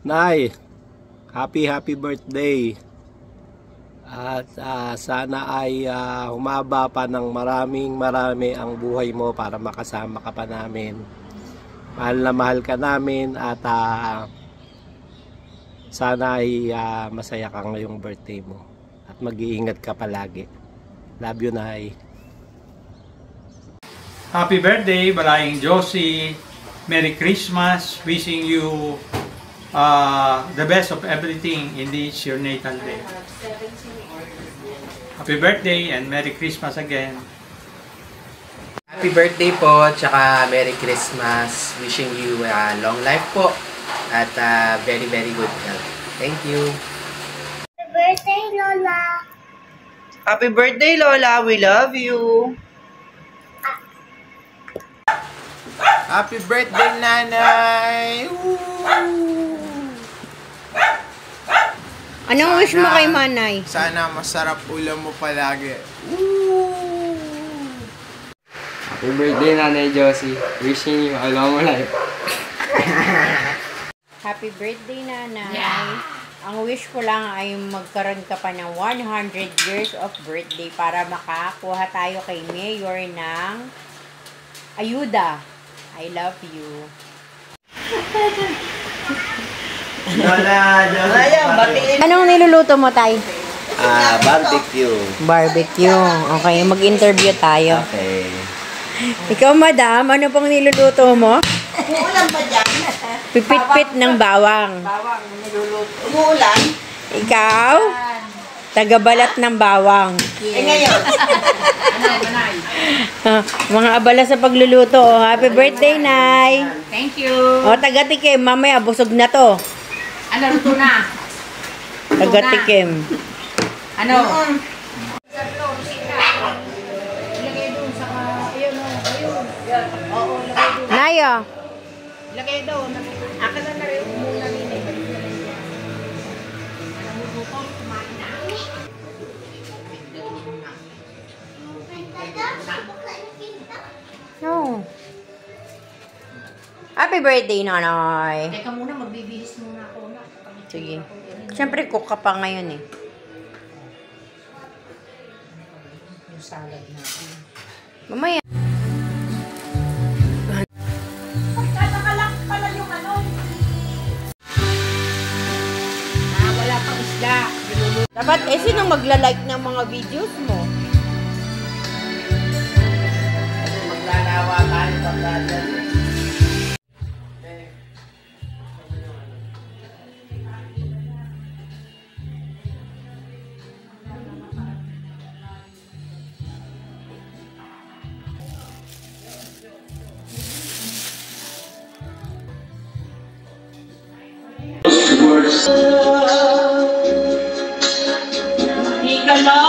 Nay, happy birthday. At sana ay humaba pa ng marami ang buhay mo para makasama ka pa namin. Mahal na mahal ka namin at sana ay masaya ka ngayong birthday mo. At mag-iingat ka palagi. Love you, Nay. Happy birthday, Balayeng Josie. Merry Christmas. Wishing you the best of everything in this your natal day. Happy birthday and Merry Christmas again. Happy birthday po, tsaka Merry Christmas. Wishing you long life po at very good health. Thank you. Happy birthday, Lola. Happy birthday, Lola. We love you. Happy birthday, Nanay! Anong wish mo kay Manay? Sana masarap ulam mo palagi. Happy birthday, Nanay Josie. Wishing you a long life. Happy birthday, Nanay. Yeah. Ang wish ko lang ay magkaroon ka pa ng 100 years of birthday para makakuha tayo kay Mayor ng ayuda. I love you. Anong niluluto mo, Tay? Barbecue. Barbecue. Okay, mag-interview tayo. Okay. Ikaw, madam, ano pong niluluto mo? Umuulan ba dyan? Pipit-pit ng bawang. Bawang niluluto. Umuulan? Ikaw? Tagabalat ng bawang. Eh ngayon. Mga abala sa pagluluto. Oh. Happy birthday, Nay. Thank you. O, taga-tikim. Mamaya, busog na to. Ano, luto na? Taga-tikim. Ano? Nayo. Lagay daw. Akin na rin muna rin eh. No. Happy birthday, Nanay. Teka muna, magbibihis muna ako na. Sige. Siyempre, cook ka pa ngayon eh. Yung salad natin. Mamaya. Magkakalak pala yung ano. Wala pang isda. Dapat, sinong magla-like ng mga videos mo? Maglalawa tayo pagkadal. Hindi ka na